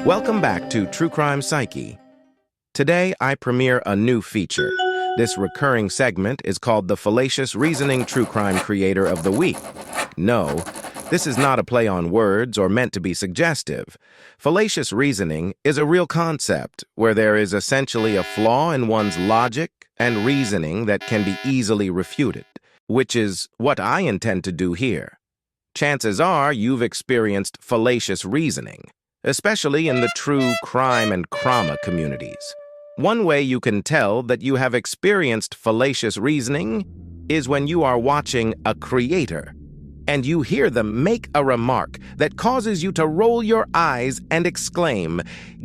Welcome back to True Crime Psyche. Today, I premiere a new feature. This recurring segment is called the Fallacious Reasoning True Crime Creator of the Week. No, this is not a play on words or meant to be suggestive. Fallacious reasoning is a real concept where there is essentially a flaw in one's logic and reasoning that can be easily refuted, which is what I intend to do here. Chances are you've experienced fallacious reasoning, especially in the true crime and crama communities. One way you can tell that you have experienced fallacious reasoning is when you are watching a creator and you hear them make a remark that causes you to roll your eyes and exclaim,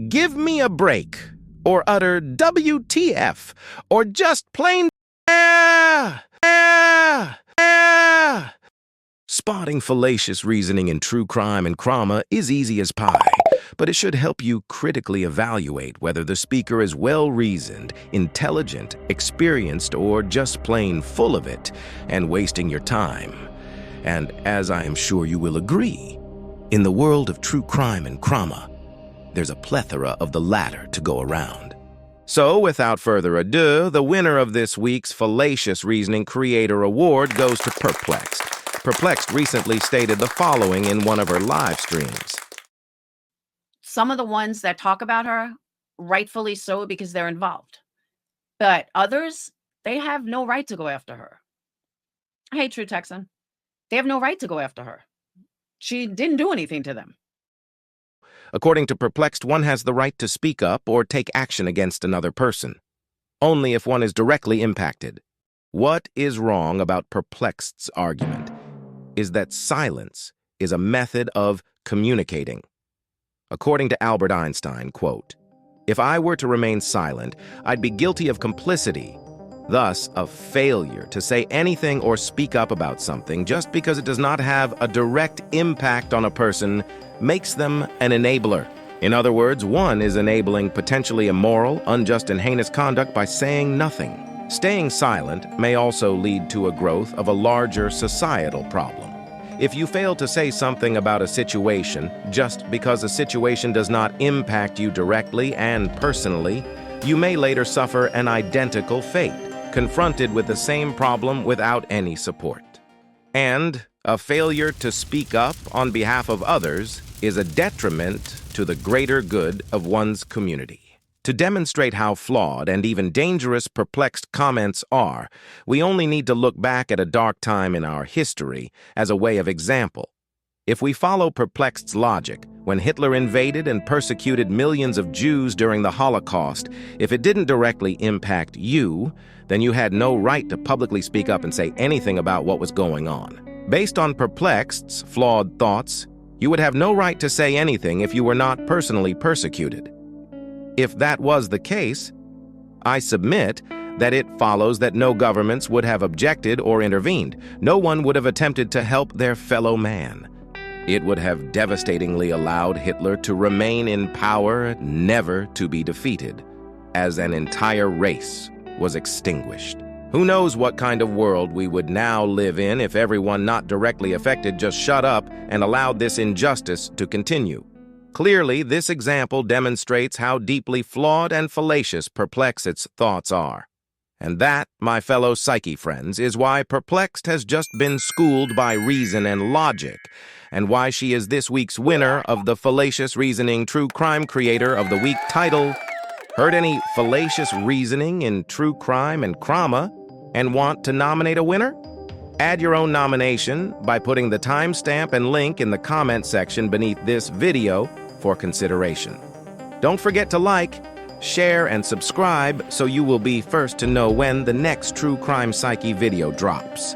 "Give me a break," or utter "WTF," or just plain "Ah! Ah! Ah!" Spotting fallacious reasoning in true crime and crama is easy as pie, but it should help you critically evaluate whether the speaker is well-reasoned, intelligent, experienced, or just plain full of it and wasting your time. And as I am sure you will agree, in the world of true crime and crama, there's a plethora of the latter to go around. So, without further ado, the winner of this week's Fallacious Reasoning Creator Award goes to Purplexed. Purplexed recently stated the following in one of her live streams. Some of the ones that talk about her, rightfully so, because they're involved. But others, they have no right to go after her. Hey, True Texan, they have no right to go after her. She didn't do anything to them. According to Purplexed, one has the right to speak up or take action against another person, only if one is directly impacted. What is wrong about Purplexed's argument is that silence is a method of communicating. According to Albert Einstein, quote, "If I were to remain silent, I'd be guilty of complicity, thus of failure to say anything or speak up about something just because it does not have a direct impact on a person makes them an enabler. In other words, one is enabling potentially immoral, unjust, and heinous conduct by saying nothing. Staying silent may also lead to a growth of a larger societal problem. If you fail to say something about a situation just because a situation does not impact you directly and personally, you may later suffer an identical fate, confronted with the same problem without any support. And a failure to speak up on behalf of others is a detriment to the greater good of one's community." To demonstrate how flawed and even dangerous Purplexed comments are, we only need to look back at a dark time in our history as a way of example. If we follow Purplexed's logic, when Hitler invaded and persecuted millions of Jews during the Holocaust, if it didn't directly impact you, then you had no right to publicly speak up and say anything about what was going on. Based on Purplexed's flawed thoughts, you would have no right to say anything if you were not personally persecuted. If that was the case, I submit that it follows that no governments would have objected or intervened. No one would have attempted to help their fellow man. It would have devastatingly allowed Hitler to remain in power, never to be defeated, as an entire race was extinguished. Who knows what kind of world we would now live in if everyone not directly affected just shut up and allowed this injustice to continue. Clearly, this example demonstrates how deeply flawed and fallacious Purplexed's thoughts are. And that, my fellow Psyche friends, is why Purplexed has just been schooled by reason and logic, and why she is this week's winner of the Fallacious Reasoning True Crime Creator of the Week title. Heard any fallacious reasoning in true crime and crama and want to nominate a winner? Add your own nomination by putting the timestamp and link in the comment section beneath this video for consideration. Don't forget to like, share, and subscribe so you will be first to know when the next True Crime Psyche video drops.